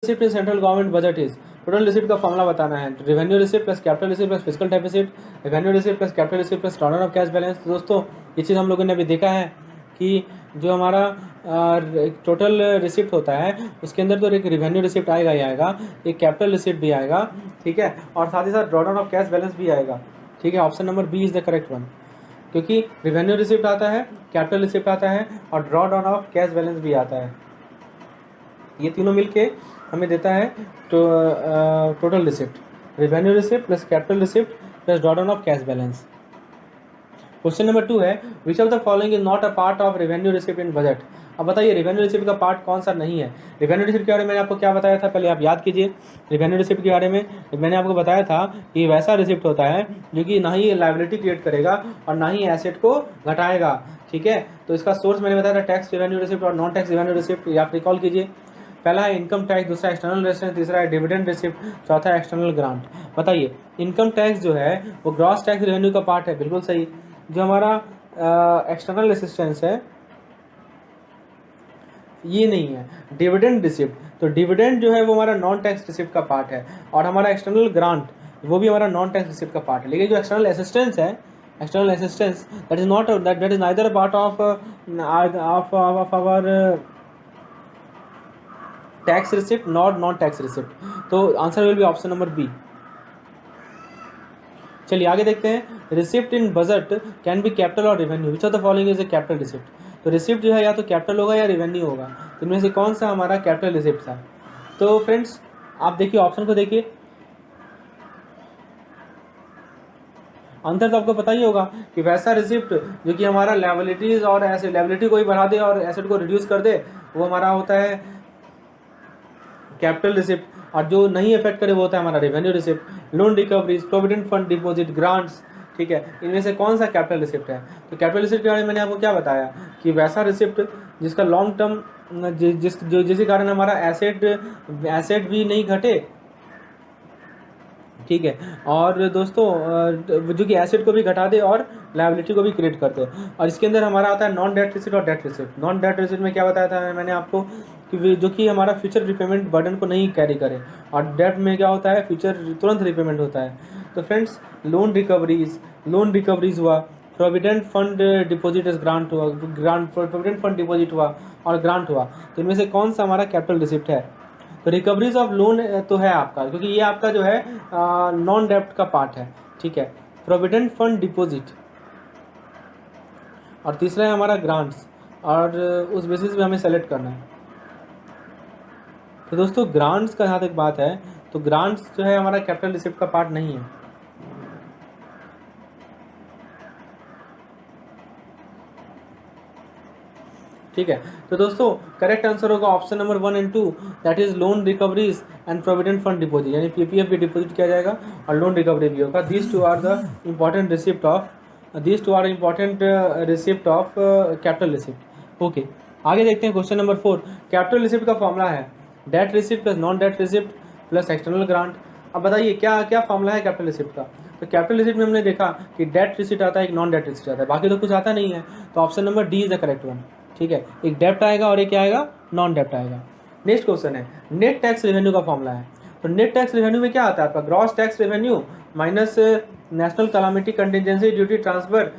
Receipt in central government budget is, total receipt का formula बताना है। Revenue receipt plus capital receipt plus fiscal deficit, revenue receipt plus capital receipt plus drawn of cash balance. तो दोस्तों ये चीज़ हम लोगों ने अभी देखा है कि जो हमारा टोटल रिसिप्ट होता है उसके अंदर तो एक रेवेन्यू रिसिप्ट आएगा ही आएगा, एक कैपिटल रिसिप्ट भी आएगा, ठीक है, और साथ ही साथ ड्रॉन ऑफ कैश बैलेंस भी आएगा, ठीक है। Option number B is the correct one, क्योंकि रेवेन्यू रिसिप्ट आता है, कैपिटल रिसिप्ट आता है और draw down of cash balance भी आता है। ये तीनों मिलके हमें देता है total receipt, revenue receipt plus capital receipt plus draw down of cash balance. Question number 2 है which of the following is not a part of revenue receipt in budget. अब बताइए रेवेन्यू रिसिप्ट का पार्ट कौन सा नहीं है। Revenue receipt के बारे में मैंने आपको क्या बताया था, पहले आप याद कीजिए। रेवेन्यू रिसिप्ट के बारे में मैंने आपको बताया था कि वैसा रिसिप्ट होता है जो कि ना ही लायबिलिटी क्रिएट करेगा और ना ही एसेट को घटाएगा, ठीक है। तो इसका सोर्स मैंने बताया था टैक्स रेवेन्यू रिसिप्ट और नॉन टैक्स रेवेन्यू रिसिप्ट, आप रिकॉल कीजिए। पहला है इनकम टैक्स, दूसरा एक्सटर्नल रेफरेंस, तीसरा है डिविडेंड रिसिप्ट, चौथा है एक्सटर्नल ग्रांट। बताइए इनकम टैक्स जो है वो ग्रॉस टैक्स रेवेन्यू का पार्ट है, बिल्कुल सही। जो हमारा एक्सटर्नल असिस्टेंस है ये नहीं है। डिविडेंड रिसिप्ट, तो डिविडेंड जो है वो हमारा नॉन टैक्स रिसिप्ट का पार्ट है और हमारा एक्सटर्नल ग्रांट वो भी हमारा नॉन टैक्स रिसिप्ट का पार्ट है। लेकिन जो एक्सटर्नल असिस्टेंस है, external assistance that is not that is neither a part of our tax receipt not non tax receipt. तो answer will be option number B. चलिए आगे देखते हैं। Receipt in budget can be capital or revenue, which of the following is a capital receipt. तो receipt जो है या तो कैपिटल होगा या रेवेन्यू होगा, तो इनमें से कौन सा हमारा कैपिटल रिसिप्ट था। तो फ्रेंड्स आप देखिए ऑप्शन को देखिए, आंसर तो आपको पता ही होगा कि वैसा रिसिप्ट जो कि हमारा लायबिलिटीज और ऐसे लायबिलिटी को ही बढ़ा दे और एसेट को रिड्यूस कर दे वो हमारा होता है कैपिटल रिसिप्ट, और जो नहीं इफेक्ट करे वो होता है हमारा revenue receipt. Loan recoveries, provident fund deposit, grants, ठीक है, इनमें से कौन सा कैपिटल रिसिप्ट है। तो कैपिटल रिसिप्ट के बारे में मैंने आपको क्या बताया कि वैसा रिसिप्ट जिसका लॉन्ग टर्म जिसके कारण हमारा एसेट भी नहीं घटे, ठीक है, और दोस्तों जो कि एसेट को भी घटा दे और लायबिलिटी को भी क्रिएट कर दे। और इसके अंदर हमारा आता है नॉन डेट रिसिप्ट और debt receipt. Non debt receipt में क्या बताया था मैंने आपको कि जो कि हमारा फ्यूचर रिपेमेंट बर्डन को नहीं कैरी करे, और डेट में क्या होता है फ्यूचर तुरंत रिपेमेंट होता है। तो फ्रेंड्स लोन रिकवरीज हुआ, प्रोविडेंट फंड डिपॉजिट ग्रांट हुआ, प्रोविडेंट फंड डिपॉजिट हुआ और ग्रांट हुआ। तो इनमें से कौन सा हमारा कैपिटल रिसिप्ट है। तो रिकवरीज ऑफ लोन तो है आपका, क्योंकि ये आपका जो है नॉन डेप्ट का पार्ट है, ठीक है। प्रोविडेंट फंड डिपॉजिट और तीसरा है हमारा ग्रांट्स, और उस बेसिस पे हमें सेलेक्ट करना है। तो दोस्तों ग्रांट्स का जहाँ तक बात है तो ग्रांट्स जो है हमारा कैपिटल रिसिप्ट का पार्ट नहीं है, ठीक है। तो दोस्तों करेक्ट आंसर होगा option number 1 and 2, that is loan recoveries and provident fund deposit, यानी पीपीएफ भी डिपॉजिट किया जाएगा और लोन रिकवरी भी होगा। These two are the important receipt of capital receipt. Okay आगे देखते हैं क्वेश्चन नंबर 4। कैपिटल रिसिप्ट का फॉर्मूला है debt receipt plus non debt receipt plus external grant. अब बताइए क्या क्या फॉर्मूला है कैपिटल रिसिप्ट का। तो कैपिटल रिसिप्ट में हमने देखा कि डेट रिसिप्ट आता है, एक नॉन डेट रिसिप्ट आता है, बाकी तो कुछ आता नहीं है। तो option number D is the correct one, ठीक है। एक डेप्ट आएगा और एक क्या आएगा नॉन डेप्ट आएगा। नेक्स्ट क्वेश्चन है नेट टैक्स रेवेन्यू का फॉर्मूला है। तो नेट टैक्स रेवेन्यू में क्या आता है आपका gross tax revenue minus national calamity contingency duty transfer,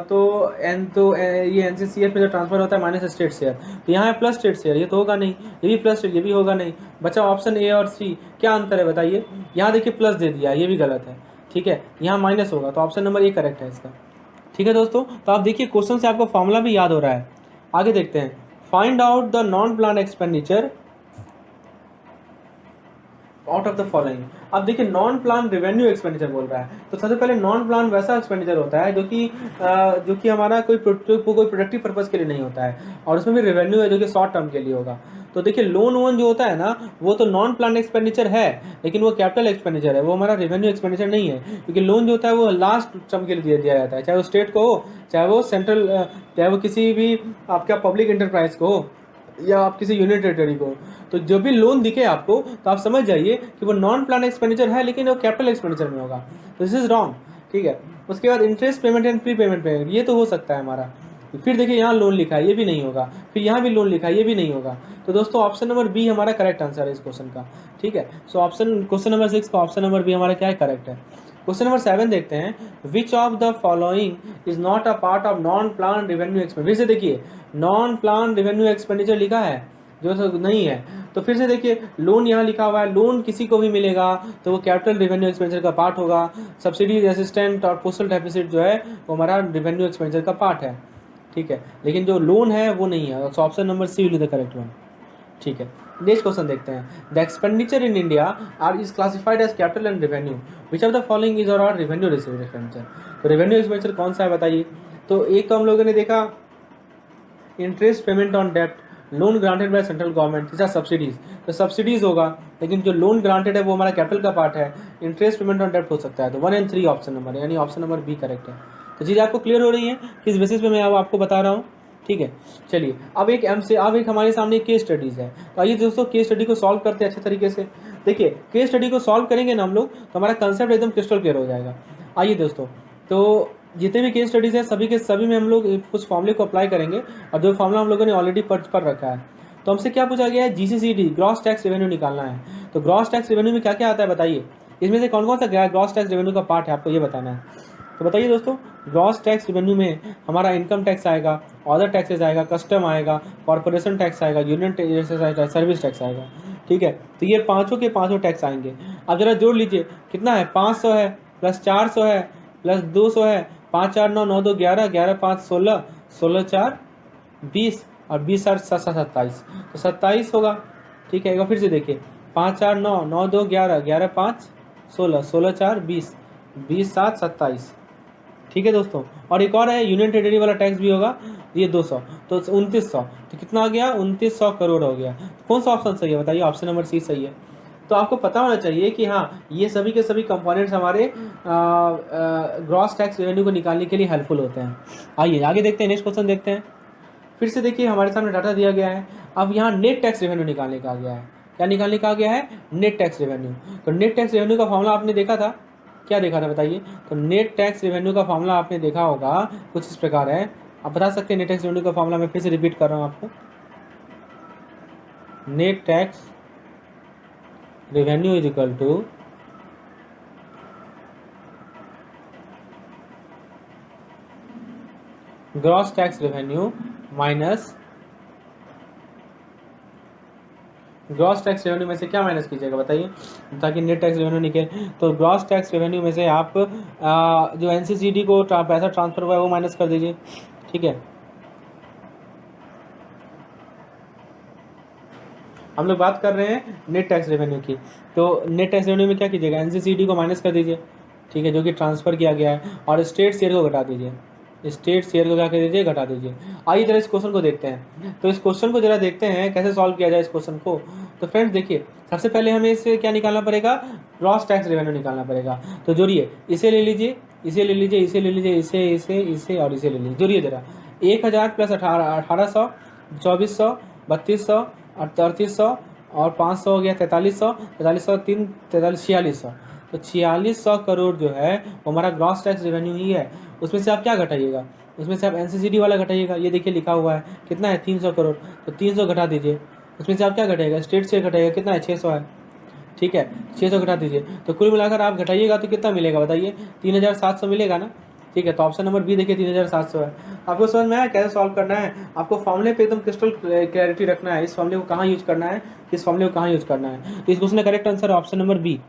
तो ये एनसीसीएफ में जो ट्रांसफर होता है माइनस स्टेट शेयर। तो यहाँ है प्लस स्टेट शेयर, ये तो होगा नहीं, ये भी प्लस ये भी होगा नहीं। बचा ऑप्शन ए और सी, क्या अंतर है बताइए। यहाँ देखिए प्लस दे दिया, ये भी गलत है, ठीक है। यहाँ माइनस होगा, तो ऑप्शन नंबर ए करेक्ट है इसका, ठीक है दोस्तों। तो आप देखिए क्वेश्चन से आपको फॉर्मूला भी याद हो रहा है। आगे देखते हैं find out the non plan expenditure out of the following. अब देखिए नॉन प्लान रेवेन्यू एक्सपेंडिचर बोल रहा है, तो सबसे पहले नॉन प्लान वैसा एक्सपेंडिचर होता है जो कि हमारा कोई प्रोडक्टिव पर्पस के लिए नहीं होता है, और उसमें भी रेवेन्यू है जो कि शॉर्ट टर्म के लिए होगा। तो देखिए लोन वोन जो होता है ना वो तो नॉन प्लान एक्सपेंडिचर है, लेकिन वो कैपिटल एक्सपेंडिचर है, वो हमारा रेवेन्यू एक्सपेंडिचर नहीं है। क्योंकि लोन जो होता है वो लास्ट टर्म के लिए दिया जाता है, चाहे वो स्टेट को हो, चाहे वो सेंट्रल, चाहे वो किसी भी आपका पब्लिक इंटरप्राइज को हो या आप किसी यूनिट टेरिटरी को। तो जो भी लोन दिखे आपको तो आप समझ जाइए कि वो नॉन प्लान एक्सपेंडिचर है, लेकिन वो कैपिटल एक्सपेंडिचर में होगा। तो दिस इज रॉन्ग, ठीक है। उसके बाद interest payment and pre payment payment ये तो हो सकता है हमारा, फिर देखिए यहाँ लोन लिखा है, ये भी नहीं होगा, फिर यहाँ भी लोन लिखा है, ये भी नहीं होगा। तो दोस्तों ऑप्शन नंबर बी हमारा करेक्ट आंसर है इस क्वेश्चन का, ठीक है। सो ऑप्शन क्वेश्चन नंबर 6 का ऑप्शन नंबर बी हमारा क्या है, करेक्ट है। क्वेश्चन नंबर 7 देखते हैं, विच of the following is not a part of non plan revenue expenditure. फिर से देखिए नॉन प्लान रेवेन्यू एक्सपेंडिचर लिखा है, जो नहीं है। तो फिर से देखिए लोन यहाँ लिखा हुआ है, लोन किसी को भी मिलेगा तो वो कैपिटल रेवेन्यू एक्सपेंडिचर का पार्ट होगा। सब्सिडी असिस्टेंट और पोस्टल डेफिसिट जो है वो हमारा रेवेन्यू एक्सपेंडिचर का पार्ट है, ठीक है। लेकिन जो लोन है वो नहीं है। So option number C will be the correct one, ठीक है। नेक्स्ट क्वेश्चन देखते हैं, the expenditure in India are is classified as capital and revenue, which of the following is और रेवेन्यू रिसीव्ड एक्सपेंडिचर। तो रेवेन्यू एक्सपेंडिचर कौन सा है बताइए। तो एक तो हम लोगों ने देखा इंटरेस्ट पेमेंट ऑन डेप्ट, loan granted by central government, जैसा सब्सिडीज, तो सब्सिडीज होगा, लेकिन जो लोन ग्रांटेड है वो हमारा कैपिटल का पार्ट है। इंटरेस्ट पेमेंट ऑन डेप्ट हो सकता है। तो 1 और 3 ऑप्शन नंबर, यानी ऑप्शन नंबर बी करेक्ट है। तो चीज़ आपको क्लियर हो रही है, किस बेसिस पे मैं अब आपको बता रहा हूँ, ठीक है। चलिए अब एक हमारे सामने केस स्टडीज़ है। तो आइए दोस्तों केस स्टडी को सॉल्व करते हैं अच्छे तरीके से। देखिए केस स्टडी को सॉल्व करेंगे ना हम लोग तो हमारा कंसेप्ट एकदम क्रिस्टल क्लियर हो जाएगा। आइए दोस्तों, तो जितने भी केस स्टडीज़ हैं सभी के सभी में हम लोग कुछ फॉर्मूले को अप्लाई करेंगे, और जो फॉर्मूला हम लोगों ने ऑलरेडी पढ़ रखा है। तो हमसे क्या पूछा गया है, जीसीसीडी ग्रॉस टैक्स रेवेन्यू निकालना है। तो ग्रॉस टैक्स रेवेन्यू में क्या क्या आता है बताइए, इसमें से कौन कौन सा ग्रॉस टैक्स रेवेन्यू का पार्ट है, आपको ये बताना है। तो बताइए दोस्तों, ग्रॉस टैक्स रेवेन्यू में हमारा इनकम टैक्स आएगा, अदर टैक्सेस आएगा, कस्टम आएगा, कॉर्पोरेशन टैक्स आएगा, यूनियन टैक्स आएगा, सर्विस टैक्स आएगा, ठीक है। तो ये पाँचों के पाँचों टैक्स आएंगे। अब जरा जोड़ लीजिए, कितना है, 500 है प्लस 400 है प्लस 200 है, 5 4 9 9 2 11, 11 5 16, 16 4 20 और 20 4 7 27, तो 27 होगा, ठीक है। एक बार फिर से देखिए, 5 4 9 9 2 11, 11 5 16, 16 4 20, 20 7 27, ठीक है दोस्तों। और एक और है यूनियन टेरिटरी वाला टैक्स भी होगा, ये 200, तो 2900, तो कितना आ गया, 2900 करोड़ हो गया। कौन सा ऑप्शन सही है बताइए, ऑप्शन नंबर सी सही है। तो आपको पता होना चाहिए कि हाँ ये सभी के सभी कंपोनेंट्स हमारे ग्रॉस टैक्स रेवेन्यू को निकालने के लिए हेल्पफुल होते हैं। आइए आगे देखते हैं, नेक्स्ट क्वेश्चन देखते हैं। फिर से देखिए हमारे सामने डाटा दिया गया है। अब यहाँ नेट टैक्स रेवेन्यू निकालने का आ गया है। क्या निकालने का आ गया है, नेट टैक्स रेवेन्यू। तो नेट टैक्स रेवेन्यू का फॉर्मूला आपने देखा था, क्या देखा था बताइए। तो नेट टैक्स रेवेन्यू का फॉर्मूला आपने देखा होगा, कुछ इस प्रकार है। आप बता सकते हैं नेट टैक्स रेवेन्यू का फॉर्मूला, मैं फिर से रिपीट कर रहा हूँ आपको। Net tax revenue is equal to gross tax revenue minus, gross tax revenue में से क्या माइनस कीजिएगा बताइए, ताकि नेट टैक्स रेवेन्यू निकले। तो ग्रॉस टैक्स रेवेन्यू में से आप जो एनसीसीडी को पैसा ट्रांसफर हुआ है वो माइनस कर दीजिए, ठीक है। हम लोग बात कर रहे हैं नेट टैक्स रेवेन्यू की। तो नेट टैक्स रेवेन्यू में क्या कीजिएगा, एनसीसीडी को माइनस कर दीजिए, ठीक है, जो कि ट्रांसफर किया गया है, और स्टेट शेयर को घटा दीजिए, स्टेट शेयर को क्या कर दीजिए, घटा दीजिए। आइए जरा इस क्वेश्चन को देखते हैं। तो इस क्वेश्चन को जरा देखते हैं कैसे सॉल्व किया जाए इस क्वेश्चन को। तो फ्रेंड्स देखिए, सबसे पहले हमें इसे क्या निकालना पड़ेगा, ग्रॉस टैक्स रेवेन्यू निकालना पड़ेगा। तो जोड़िए, इसे ले लीजिए, इसे ले लीजिए, इसे ले लीजिए, इसे इसे इसे और इसे ले लीजिए। जोड़िए जरा, 1000 प्लस 1800, 2400, 3200 और 3300 और 500 हो गया 4300, 4300 3 43 4600। तो 4600 करोड़ जो है वो हमारा ग्रॉस टैक्स रेवेन्यू ही है। उसमें से आप क्या घटाइएगा, उसमें से आप एनसीसीडी वाला घटाइएगा। ये देखिए लिखा हुआ है कितना है, 300 करोड़, तो 300 घटा दीजिए। उसमें से आप क्या घटाइएगा, स्टेट शेयर घटाइएगा, कितना है, 600 है, ठीक है, 600 घटा दीजिए। तो कुल मिलाकर आप घटाइएगा तो कितना मिलेगा बताइए, 3700 मिलेगा ना, ठीक है। तो ऑप्शन नंबर बी देखिए 3700 है। आपको समझ में आया कैसे सॉल्व करना है। आपको फॉर्मूले पे एकदम क्रिस्टल क्लैरिटी रखना है, इस फॉर्मूले को कहाँ यूज करना है, इस फॉर्मूले को कहाँ यूज करना है। तो इस क्वेश्चन का करेक्ट आंसर है ऑप्शन नंबर बी।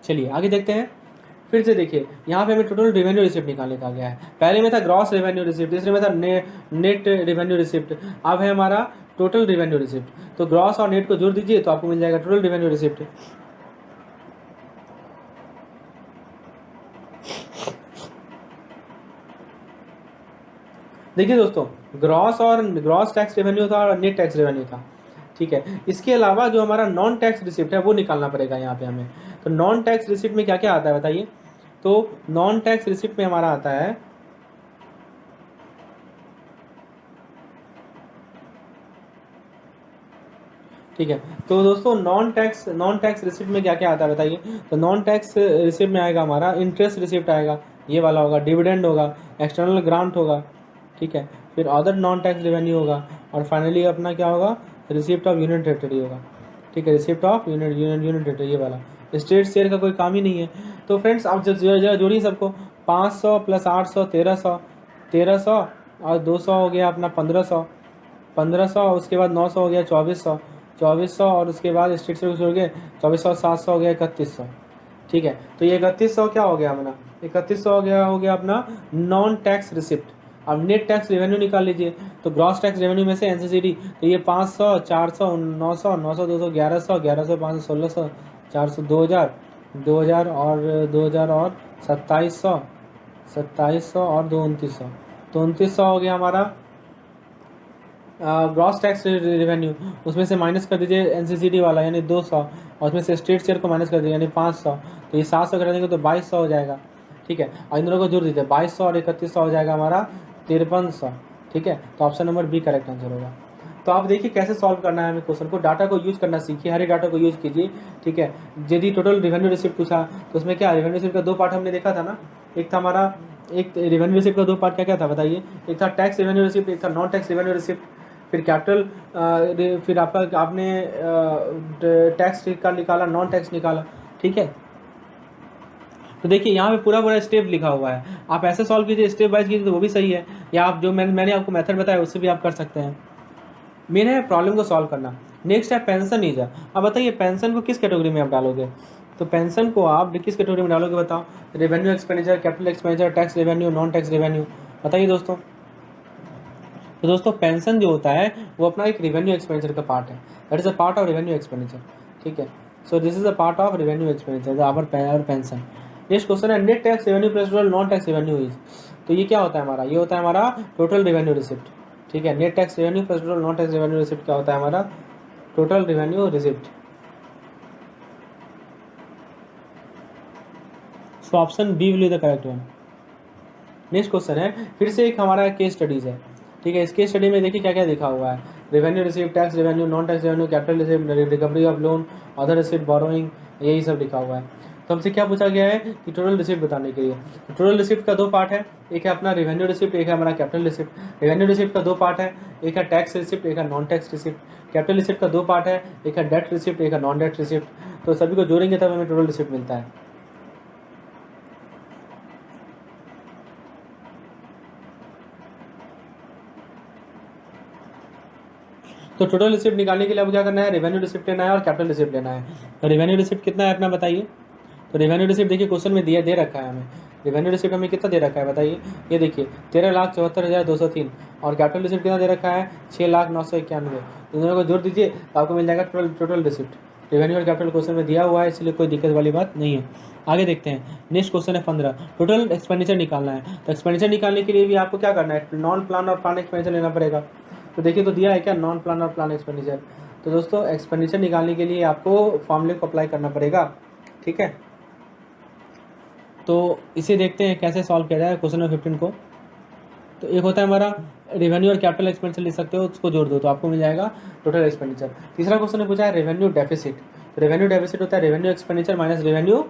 चलिए आगे देखते हैं। फिर से देखिए, यहाँ पे हमें टोटल रेवेन्यू रिसिप्ट निकालने का गया है। पहले में था ग्रॉस रेवेन्यू रिसिप्ट, दूसरे में था नेट रेवेन्यू रिसिप्ट, अब है हमारा टोटल रेवेन्यू रिसिप्ट। तो ग्रॉस और नेट को जोड़ दीजिए तो आपको मिल जाएगा टोटल रेवेन्यू रिसिप्ट। देखिए दोस्तों, ग्रॉस टैक्स रेवेन्यू था और नेट टैक्स रेवेन्यू था, ठीक है। इसके अलावा जो हमारा नॉन टैक्स रिसिप्ट है वो निकालना पड़ेगा यहाँ पे हमें। तो नॉन टैक्स रिसिप्ट में क्या क्या आता है बताइए। तो नॉन टैक्स रिसिप्ट में हमारा आता है, ठीक है। तो दोस्तों नॉन टैक्स रिसिप्ट में क्या क्या आता है बताइए। तो नॉन टैक्स रिसिप्ट में आएगा हमारा इंटरेस्ट रिसिप्ट आएगा, ये वाला होगा, डिविडेंड होगा, एक्सटर्नल ग्रांट होगा, ठीक है, फिर अदर नॉन टैक्स रेवेन्यू होगा, और फाइनली अपना क्या होगा, रिसिप्ट ऑफ यूनियन टेरिटरी होगा। ठीक है, रिसिप्ट ऑफ यूनियन टेरिटरी, ये वाला स्टेट शेयर का कोई काम ही नहीं है। तो फ्रेंड्स आप जोड़िए सबको, 500 प्लस 800 1300, 1300 और 200 हो गया अपना 1500, 1500 उसके बाद 900 हो गया 2400, 2400 और उसके बाद स्टेट से जोड़ के 2400 700 हो गया 3100। ठीक है, तो ये 3100 क्या हो गया अपना, 3100 हो गया अपना नॉन टैक्स रिसिप्ट। अब नेट टैक्स रेवेन्यू निकाल लीजिए, तो ग्रॉस टैक्स रेवेन्यू में से एनसीसीडी, तो ये 500 400 900 900 200 1100 1100 500 1600 400 2000 2000 और 2000 और 2700 2700 और 2900, तो 2900 हो गया हमारा ग्रॉस टैक्स रेवेन्यू। उसमें से माइनस कर दीजिए एनसीसीडी वाला यानी 200, और उसमें से स्टेट शेयर को माइनस कर दीजिए यानी 500, तो ये 700 करा देंगे तो 2200 हो जाएगा। ठीक है, और इन दोनों को जोड़ दीजिए, 2200 और 3100 हो जाएगा हमारा 5300। ठीक है, तो option number B correct answer होगा। तो आप देखिए कैसे सॉल्व करना है हमें क्वेश्चन को, डाटा को यूज करना सीखिए, हर एक डाटा को यूज कीजिए। ठीक है, यदि टोटल रेवेन्यू रिसिप्ट पूछा तो उसमें क्या रेवेन्यू रिसिप्ट का दो पार्ट हमने देखा था ना, एक था हमारा, एक रेवेन्यू रिसिप्ट का दो पार्ट क्या क्या था बताइए, एक था टैक्स रेवेन्यू रिसिप्ट, एक था नॉन टैक्स रेवेन्यू रिसिप्ट। फिर कैपिटल, फिर आपने टैक्स का निकाला, नॉन टैक्स निकाला। ठीक है, तो देखिए यहाँ पे पूरा स्टेप लिखा हुआ है, आप ऐसे सॉल्व कीजिए, स्टेप वाइज कीजिए तो वो भी सही है, या आप जो मैंने आपको मेथड बताया उससे भी आप कर सकते हैं। मेन है प्रॉब्लम को सॉल्व करना। नेक्स्ट है पेंशन ईजा। अब बताइए पेंशन को किस कैटेगरी में आप डालोगे, तो पेंशन को आप किस कैटेगरी में डालोगे बताओ, revenue expenditure, capital expenditure, tax revenue, non tax revenue, बताइए दोस्तों। तो दोस्तों पेंशन जो होता है वो अपना एक रेवेन्यू एक्सपेंडिचर का पार्ट है, that is a part of revenue expenditure. ठीक है, so this is a part of revenue expenditure our pension. Next question है net tax revenue plus total non tax revenue is, तो ये क्या होता है हमारा, ये होता है हमारा टोटल रेवेन्यू रिसिप्ट। ठीक है, net tax revenue plus total non tax revenue receipt क्या होता है हमारा, total revenue receipt. So option B will be the correct one. Next question है फिर से एक हमारा केस स्टडीज है। ठीक है, इस केस स्टडी में देखिए क्या क्या लिखा हुआ है, revenue receipt, tax revenue, non tax revenue, capital receipt, recovery of loan, other receipt, borrowing, यही सब लिखा हुआ है। तो हमसे क्या पूछा गया है कि टोटल रिसिप्ट बताने के लिए, तो टोटल रिसिप्ट का दो पार्ट है, एक है अपना रेवेन्यू रिसिप्ट, एक है हमारा कैपिटल रिसिप्ट। रेवेन्यू रिसिप्ट का दो पार्ट है, एक है टैक्स रिसिप्ट, एक है non tax receipt. Capital receipt का दो पार्ट है, एक है डेट रिसिप्ट, एक है नॉन डेट रिसिप्ट। तो सभी को जोड़ेंगे तब हमें टोटल रिसिप्ट मिलता है। तो टोटल रिसिप्ट निकालने के लिए अब क्या करना है, रेवेन्यू रिसिप्ट लेना है और कैपिटल रिसिप्ट लेना है। तो रेवेन्यू रिसिप्ट कितना है अपना बताइए, तो रेवेन्यू रिसिप्ट देखिए क्वेश्चन में दे रखा है हमें, रेवेन्यू रिसिप्ट हमें कितना दे रखा है बताइए, ये देखिए 13,74,203, और कैपिटल रिसिप्ट कितना दे रखा है 6,09,91। इन दोनों को जोड़ दीजिए तो आपको मिल जाएगा टोटल रिसिप्ट। रेवेन्यू और कैपिटल क्वेश्चन में दिया हुआ है, इसलिए कोई दिक्कत वाली बात नहीं है। आगे देखते हैं, नेक्स्ट क्वेश्चन है 15, टोटल एक्सपेंडिचर निकालना है। तो एक्सपेंडिचर निकालने के लिए भी आपको क्या करना है, नॉन प्लान और प्लान एक्सपेंडिचर लेना पड़ेगा। तो देखिए तो दिया है क्या, नॉन प्लान और प्लान एक्सपेंडिचर। तो दोस्तों एक्सपेंडिचर निकालने के लिए आपको फॉर्मूले को अप्लाई करना पड़ेगा। ठीक है, तो इसे देखते हैं कैसे सॉल्व किया जाए क्वेश्चन नंबर 15 को। तो एक होता है हमारा रेवेन्यू और कैपिटल एक्सपेंडिचर ले सकते हो, उसको जोड़ दो तो आपको मिल जाएगा टोटल एक्सपेंडिचर। तीसरा क्वेश्चन ने पूछा है रेवेन्यू डेफिसिट। तो रेवेन्यू डेफिसिट होता है रेवेन्यू एक्सपेंडिचर माइनस रेवेन्यू,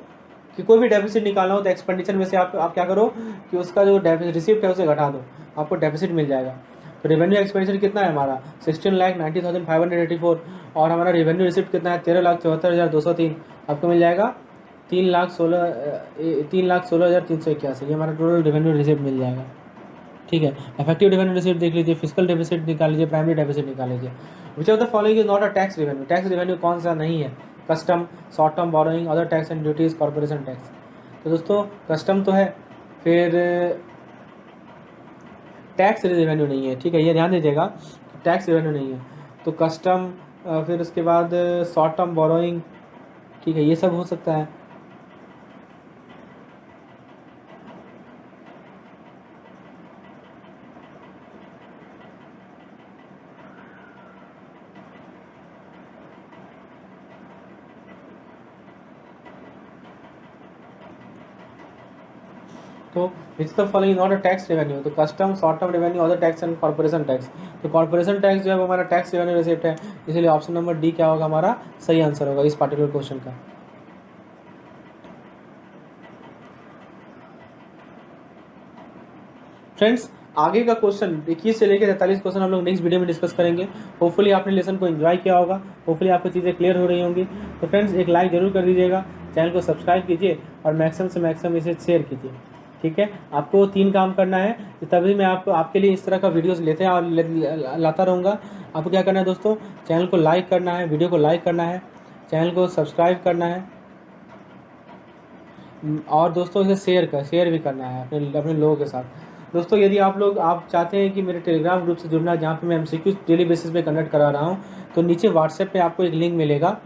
कि कोई भी डेफिसिट निकालना हो तो एक्सपेंडिचर में से आप क्या करो कि उसका जो रिसिप्ट है उसे घटा दो, आपको डेफिसिट मिल जाएगा। तो रेवेन्यू एक्सपेंडिचर कितना है हमारा 16,90,584, और हमारा रेवेन्यू रिसिप्ट कितना है 13,74,203, आपको मिल जाएगा 3,16,381, ये हमारा टोटल रेवेन्यू रिसिप्ट मिल जाएगा। ठीक है, इफेक्टिव रेवेन्यू रिसिप्ट देख लीजिए, फिजिकल डेफिसिट निकाल लीजिए, प्राइमरी डेफिसिट निकाल लीजिए। विच of the following is not a tax revenue, tax revenue कौन सा नहीं है, custom, short term borrowing, other tax and duties, corporation tax. तो दोस्तों कस्टम तो है, फिर टैक्स रेवेन्यू नहीं है। ठीक है, ये ध्यान दीजिएगा, टैक्स रेवेन्यू नहीं है, तो कस्टम, फिर उसके बाद शॉर्ट टर्म बोरोइंग, ठीक है, ये सब हो सकता है। तो which the following not a tax revenue, तो custom, short term revenue, other tax and corporation tax. तो कॉर्पोरेशन टैक्स जो है वो हमारा टैक्स रेवेन्यू रिसिप्ट है, इसलिए ऑप्शन नंबर डी क्या होगा हमारा सही आंसर होगा इस पार्टिकुलर क्वेश्चन का। फ्रेंड्स आगे का क्वेश्चन 21 से लेकर 43 क्वेश्चन हम लोग नेक्स्ट वीडियो में डिस्कस करेंगे। होपफुली आपने लेसन को एंजॉय किया होगा, होपफुली आपको चीज़ें क्लियर हो रही होंगी। तो फ्रेंड्स एक लाइक जरूर कर दीजिएगा, चैनल को सब्सक्राइब कीजिए और मैक्सिमम से मैक्सिमम इसे शेयर कीजिए। ठीक है, आपको 3 काम करना है, तभी मैं आपको आपके लिए इस तरह का वीडियोस लेते हैं और लाता रहूँगा। आपको क्या करना है दोस्तों, चैनल को लाइक करना है, वीडियो को लाइक करना है, चैनल को सब्सक्राइब करना है और दोस्तों इसे शेयर भी करना है अपने लोगों के साथ। दोस्तों यदि आप चाहते हैं कि मेरे टेलीग्राम ग्रुप से जुड़ना, जहाँ पे मैं एमसीक्यू डेली बेसिस पे कंडक्ट करा रहा हूँ, तो नीचे व्हाट्सएप पे आपको एक लिंक मिलेगा,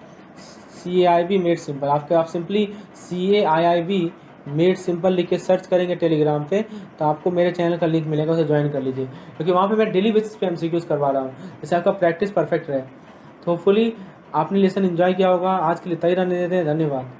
CAIB मेड सिंपल। आप सिंपली CAIIB मेड सिंपल लिख के सर्च करेंगे टेलीग्राम पे, तो आपको मेरे चैनल का लिंक मिलेगा, उसे ज्वाइन कर लीजिए, क्योंकि वहाँ पे मैं डेली बेसिस पे एमसीक्यूज़ करवा रहा हूँ, जिससे आपका प्रैक्टिस परफेक्ट रहे। तो होपफुली आपने लेसन एंजॉय किया होगा। आज के लिए इतना ही रहने देते हैं, धन्यवाद।